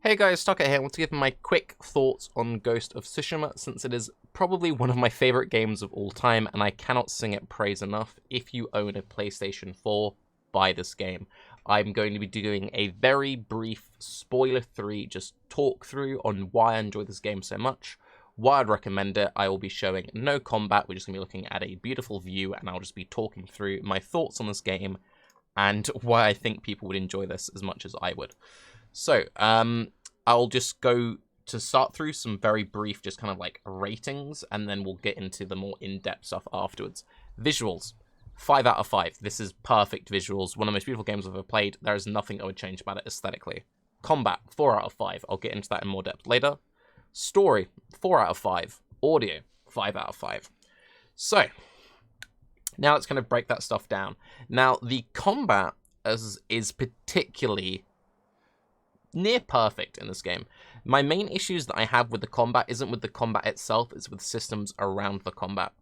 Hey guys, Tarke here. I want to give my quick thoughts on Ghost of Tsushima, since it is probably one of my favorite games of all time, and I cannot sing it praise enough. If you own a PlayStation 4, buy this game. I'm going to be doing a very brief spoiler-free just talk through on why I enjoy this game so much, why I'd recommend it. I will be showing no combat, we're just going to be looking at a beautiful view, and I'll just be talking through my thoughts on this game, and why I think people would enjoy this as much as I would. So, I'll just go to start through some very brief, just kind of like ratings, and then we'll get into the more in-depth stuff afterwards. Visuals, 5 out of 5. This is perfect visuals. One of the most beautiful games I've ever played. There is nothing I would change about it aesthetically. Combat, 4 out of 5. I'll get into that in more depth later. Story, 4 out of 5. Audio, 5 out of 5. So, now let's kind of break that stuff down. Now, the combat is particularly near perfect in this game. My main issues that I have with the combat isn't with the combat itself, it's with systems around the combat.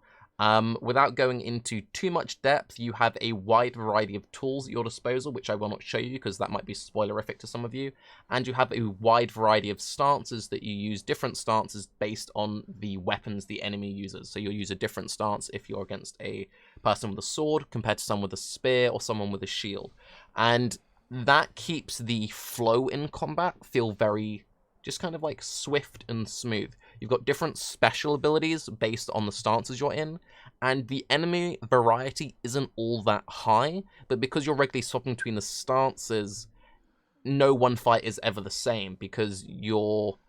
Without going into too much depth, you have a wide variety of tools at your disposal, which I will not show you because that might be spoilerific to some of you, and you have a wide variety of stances that you use, different stances based on the weapons the enemy uses. So you'll use a different stance if you're against a person with a sword compared to someone with a spear or someone with a shield. And that keeps the flow in combat feel very just kind of like swift and smooth. You've got different special abilities based on the stances you're in, and the enemy variety isn't all that high, but because you're regularly swapping between the stances, no one fight is ever the same, because your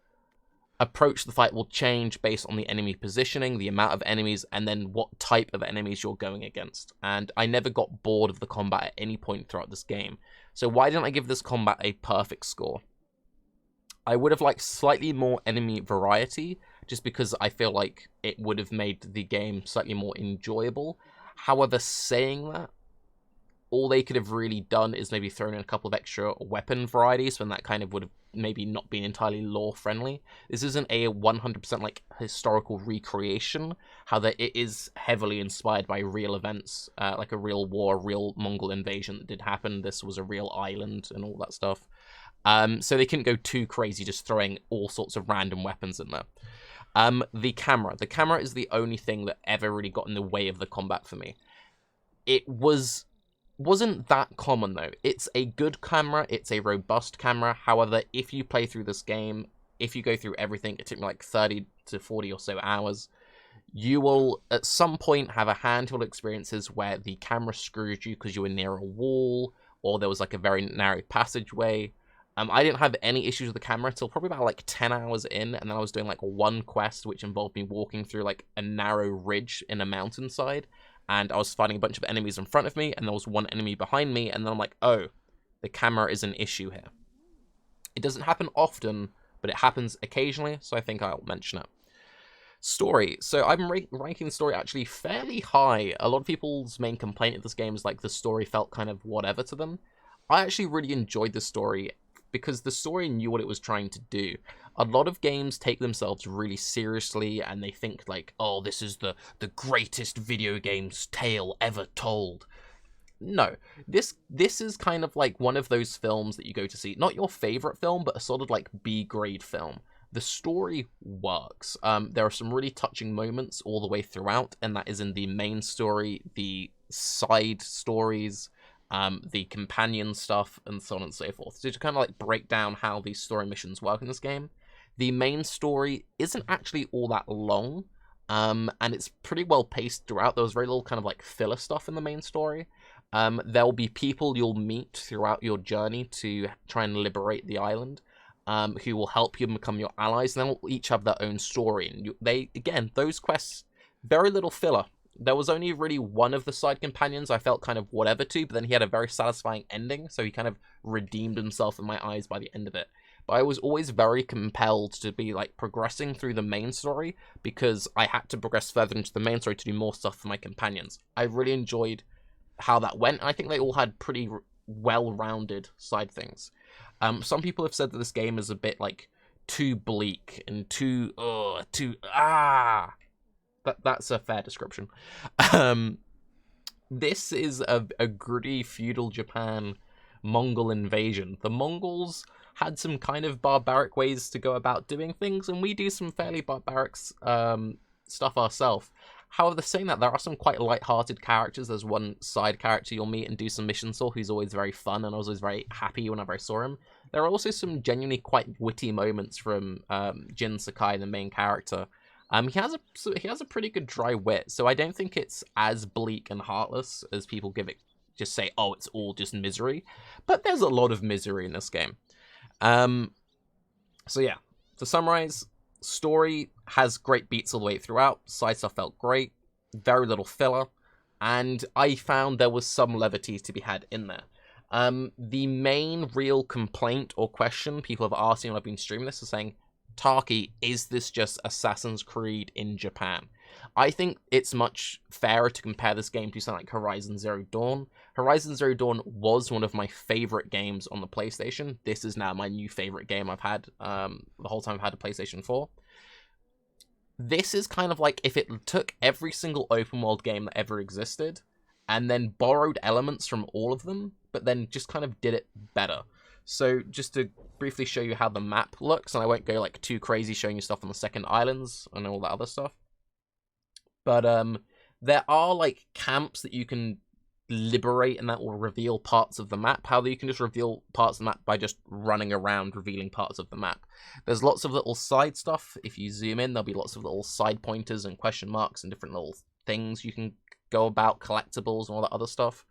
approach to the fight will change based on the enemy positioning, the amount of enemies, and then what type of enemies you're going against. And I never got bored of the combat at any point throughout this game. So why didn't I give this combat a perfect score? I would have liked slightly more enemy variety, just because I feel like it would have made the game slightly more enjoyable. However, saying that, all they could have really done is maybe thrown in a couple of extra weapon varieties, when that kind of would have maybe not been entirely lore-friendly. This isn't a 100% like historical recreation, however it is heavily inspired by real events, like a real war, a real Mongol invasion that did happen. This was a real island and all that stuff. So they couldn't go too crazy just throwing all sorts of random weapons in there. The camera is the only thing that ever really got in the way of the combat for me. It wasn't that common though. It's a good camera, it's a robust camera. However, if you play through this game, if you go through everything, it took me like 30 to 40 or so hours, you will at some point have a handful of experiences where the camera screwed you because you were near a wall, or there was like a very narrow passageway. I didn't have any issues with the camera till probably about like 10 hours in, and then I was doing like one quest which involved me walking through like a narrow ridge in a mountainside, and I was fighting a bunch of enemies in front of me, and there was one enemy behind me, and then I'm like, oh, the camera is an issue here. It doesn't happen often, but it happens occasionally, so I think I'll mention it. Story. So I'm ranking the story actually fairly high. A lot of people's main complaint of this game is like the story felt kind of whatever to them. I actually really enjoyed the story, because the story knew what it was trying to do. A lot of games take themselves really seriously, and they think like, oh, this is the greatest video game's tale ever told. No, this is kind of like one of those films that you go to see, not your favorite film, but a sort of like B-grade film. The story works. There are some really touching moments all the way throughout, and that is in the main story, the side stories, the companion stuff, and so on and so forth. So to kind of like break down how these story missions work in this game, the main story isn't actually all that long, and it's pretty well paced throughout. There was very little kind of like filler stuff in the main story. There'll be people you'll meet throughout your journey to try and liberate the island, who will help you become your allies, and they'll each have their own story. And again, those quests, very little filler. There was only really one of the side companions I felt kind of whatever to, but then he had a very satisfying ending, so he kind of redeemed himself in my eyes by the end of it. But I was always very compelled to be like progressing through the main story, because I had to progress further into the main story to do more stuff for my companions. I really enjoyed how that went, and I think they all had pretty well-rounded side things. Some people have said that this game is a bit like too bleak and that's a fair description. This is a gritty feudal Japan Mongol invasion. The Mongols had some kind of barbaric ways to go about doing things, and we do some fairly barbaric stuff ourselves. However, saying that, there are some quite light-hearted characters. There's one side character you'll meet and do some missions for who's always very fun, and I was always very happy whenever I saw him. There are also some genuinely quite witty moments from Jin Sakai, the main character. He has a pretty good dry wit, so I don't think it's as bleak and heartless as people give it. Just say, oh, it's all just misery. But there's a lot of misery in this game. So yeah, to summarize, story has great beats all the way throughout. Side stuff felt great. Very little filler. And I found there was some levity to be had in there. The main real complaint or question people have asked me when I've been streaming this is saying, Tarke, is this just Assassin's Creed in Japan? I think it's much fairer to compare this game to something like Horizon Zero Dawn. Horizon Zero Dawn was one of my favorite games on the PlayStation. This is now my new favorite game I've had the whole time I've had a PlayStation 4. This is kind of like if it took every single open world game that ever existed and then borrowed elements from all of them, but then just kind of did it better. So just to briefly show you how the map looks, and I won't go like too crazy showing you stuff on the second islands and all that other stuff. But there are like camps that you can liberate and that will reveal parts of the map. How you can just reveal parts of the map by just running around revealing parts of the map. There's lots of little side stuff. If you zoom in, there'll be lots of little side pointers and question marks and different little things you can go about, collectibles and all that other stuff.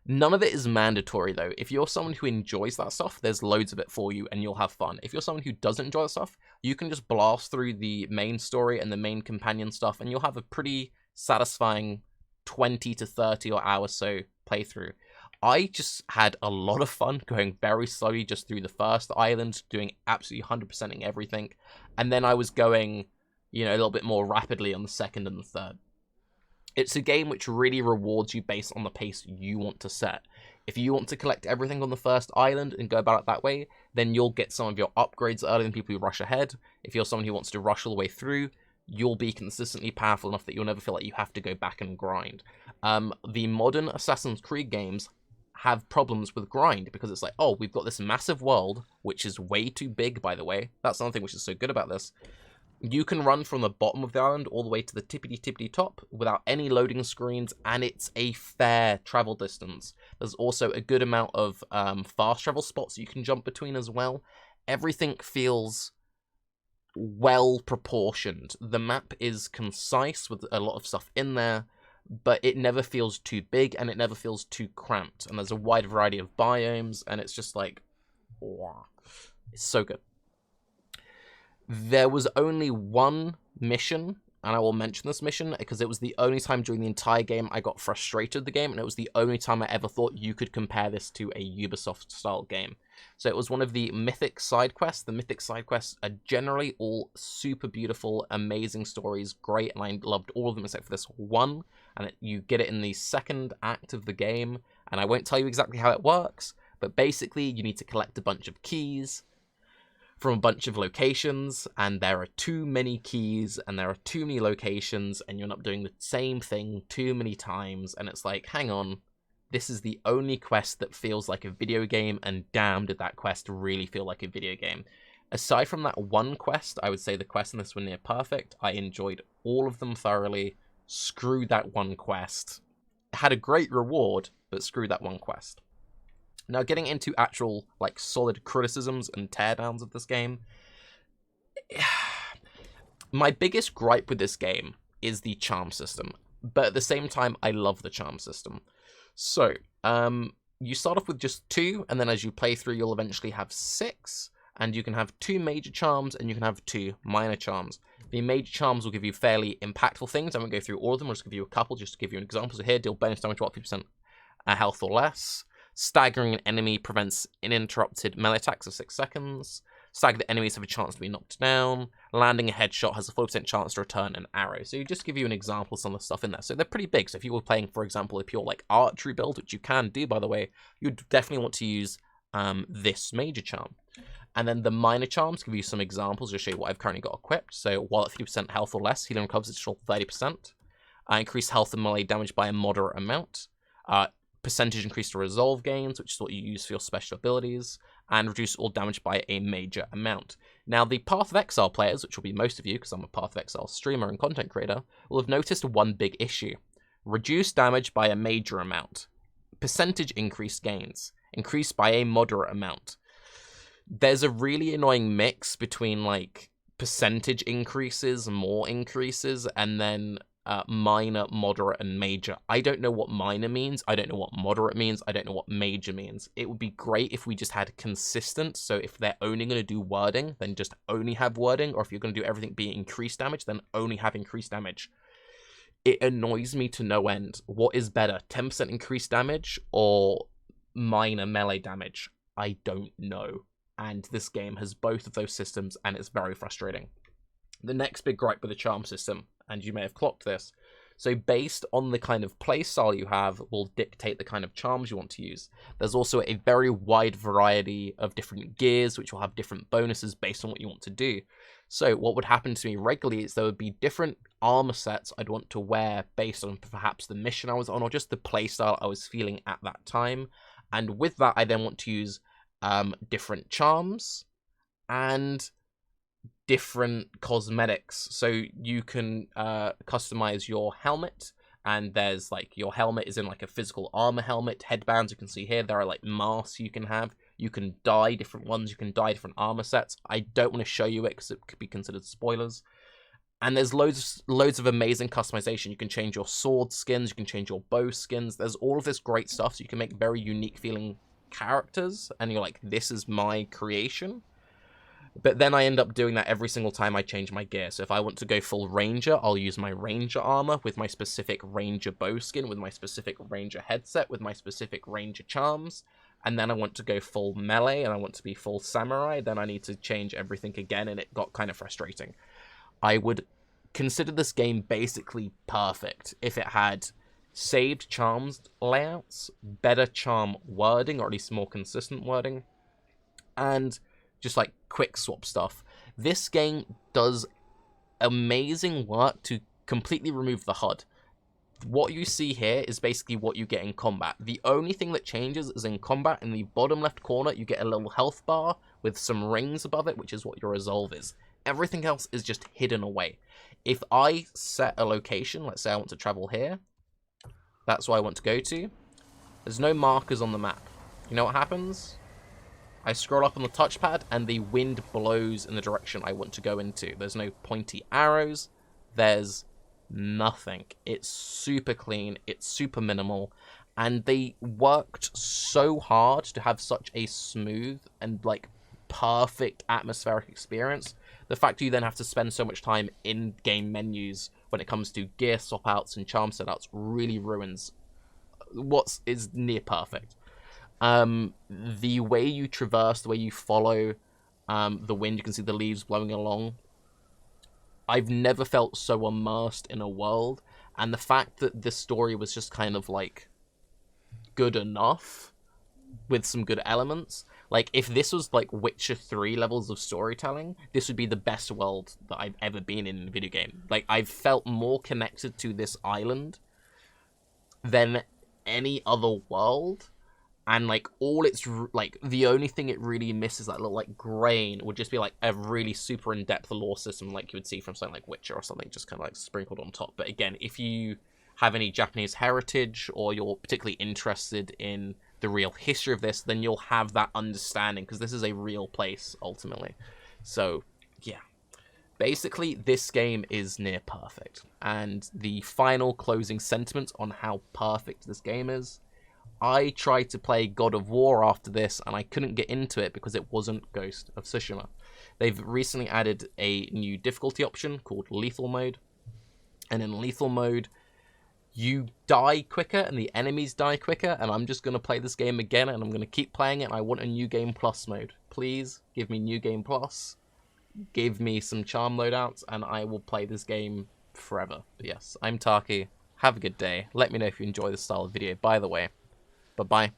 None of it is mandatory, though. If you're someone who enjoys that stuff, there's loads of it for you, and you'll have fun. If you're someone who doesn't enjoy that stuff, you can just blast through the main story and the main companion stuff, and you'll have a pretty satisfying 20 to 30 or hour so playthrough. I just had a lot of fun going very slowly just through the first island, doing absolutely 100%ing everything, and then I was going, a little bit more rapidly on the second and the third. It's a game which really rewards you based on the pace you want to set. If you want to collect everything on the first island and go about it that way, then you'll get some of your upgrades earlier than people who rush ahead. If you're someone who wants to rush all the way through, you'll be consistently powerful enough that you'll never feel like you have to go back and grind. The modern Assassin's Creed games have problems with grind because it's like, oh, we've got this massive world, which is way too big, by the way. That's something which is so good about this. You can run from the bottom of the island all the way to the tippity-tippity top without any loading screens, and it's a fair travel distance. There's also a good amount of fast travel spots you can jump between as well. Everything feels well proportioned. The map is concise with a lot of stuff in there, but it never feels too big and it never feels too cramped. And there's a wide variety of biomes, and it's just like, wow, it's so good. There was only one mission, and I will mention this mission because it was the only time during the entire game I got frustrated with the game, and it was the only time I ever thought you could compare this to a Ubisoft-style game. So it was one of the Mythic side quests. The Mythic side quests are generally all super beautiful, amazing stories, great, and I loved all of them except for this one, and you get it in the second act of the game, and I won't tell you exactly how it works, but basically you need to collect a bunch of keys from a bunch of locations, and there are too many keys, and there are too many locations, and you end up doing the same thing too many times, and it's like, hang on, this is the only quest that feels like a video game, and damn, did that quest really feel like a video game. Aside from that one quest, I would say the quests in this were near perfect. I enjoyed all of them thoroughly. Screw that one quest. It had a great reward, but screw that one quest. Now, getting into actual, solid criticisms and teardowns of this game, my biggest gripe with this game is the charm system, but at the same time, I love the charm system. So, you start off with just 2, and then as you play through, you'll eventually have 6, and you can have 2 major charms, and you can have 2 minor charms. The major charms will give you fairly impactful things. I won't go through all of them, I'll just give you a couple, just to give you an example. So here, deal bonus damage to 50% health or less. Staggering an enemy prevents uninterrupted melee attacks of 6 seconds. Stagger the enemies have a chance to be knocked down. Landing a headshot has a 40% chance to return an arrow. So you just give you an example of some of the stuff in there. So they're pretty big. So if you were playing, for example, a pure archery build, which you can do, by the way, you'd definitely want to use this major charm. And then the minor charms give you some examples to show you what I've currently got equipped. So while at 50% health or less, healing recovers additional 30%. Increase health and melee damage by a moderate amount. Percentage increase to resolve gains, which is what you use for your special abilities. and reduce all damage by a major amount. Now, the Path of Exile players, which will be most of you, because I'm a Path of Exile streamer and content creator, will have noticed one big issue. Reduce damage by a major amount. Percentage increased gains. Increased by a moderate amount. There's a really annoying mix between, like, percentage increases, more increases, and then minor, moderate, and major. I don't know what minor means. I don't know what moderate means. I don't know what major means. It would be great if we just had consistent. So if they're only going to do wording, then just only have wording. Or if you're going to do everything be increased damage, then only have increased damage. It annoys me to no end. What is better, 10% increased damage or minor melee damage? I don't know. And this game has both of those systems, and it's very frustrating. The next big gripe with the charm system, and you may have clocked this, so based on the kind of playstyle you have will dictate the kind of charms you want to use. There's also a very wide variety of different gears, which will have different bonuses based on what you want to do. So what would happen to me regularly is there would be different armor sets I'd want to wear based on perhaps the mission I was on, or just the playstyle I was feeling at that time. And with that, I then want to use different charms and different cosmetics. So you can customize your helmet, and there's like your helmet is in like a physical armor helmet. Headbands you can see here, there are like masks you can have. You can dye different ones, you can dye different armor sets. I don't want to show you it because it could be considered spoilers. And there's loads of amazing customization. You can change your sword skins, you can change your bow skins. There's all of this great stuff, so you can make very unique feeling characters, and you're like, this is my creation. But then I end up doing that every single time I change my gear. So if I want to go full ranger, I'll use my ranger armor with my specific ranger bow skin, with my specific ranger headset, with my specific ranger charms. And then I want to go full melee, and I want to be full samurai, then I need to change everything again, and it got kind of frustrating. I would consider this game basically perfect if it had saved charms layouts, better charm wording, or at least more consistent wording, and just like quick swap stuff. This game does amazing work to completely remove the HUD. What you see here is basically what you get in combat. The only thing that changes is in combat, in the bottom left corner, you get a little health bar with some rings above it, which is what your resolve is. Everything else is just hidden away. If I set a location, let's say I want to travel here, that's where I want to go to. There's no markers on the map. You know what happens? I scroll up on the touchpad and the wind blows in the direction I want to go into. There's no pointy arrows. There's nothing. It's super clean. It's super minimal. And they worked so hard to have such a smooth and like perfect atmospheric experience. The fact that you then have to spend so much time in game menus when it comes to gear swap outs and charm set outs really ruins what is near perfect. The way you traverse, the way you follow the wind, you can see the leaves blowing along. I've never felt so immersed in a world, and the fact that this story was just kind of like good enough with some good elements. Like, if this was like Witcher 3 levels of storytelling, this would be the best world that I've ever been in a video game. Like, I've felt more connected to this island than any other world. And, like, all it's, like, the only thing it really misses, that little, like, grain, would just be, like, a really super in-depth lore system like you would see from something like Witcher or something, just kind of, like, sprinkled on top. But, again, if you have any Japanese heritage, or you're particularly interested in the real history of this, then you'll have that understanding, because this is a real place, ultimately. So, yeah. Basically, this game is near perfect. And the final closing sentiment on how perfect this game is: I tried to play God of War after this, and I couldn't get into it because it wasn't Ghost of Tsushima. They've recently added a new difficulty option called Lethal Mode. And in Lethal Mode, you die quicker and the enemies die quicker, and I'm just going to play this game again, and I'm going to keep playing it, and I want a New Game Plus mode. Please, give me New Game Plus. Give me some charm loadouts, and I will play this game forever. But yes, I'm Tarke. Have a good day. Let me know if you enjoy this style of video, by the way. Bye-bye.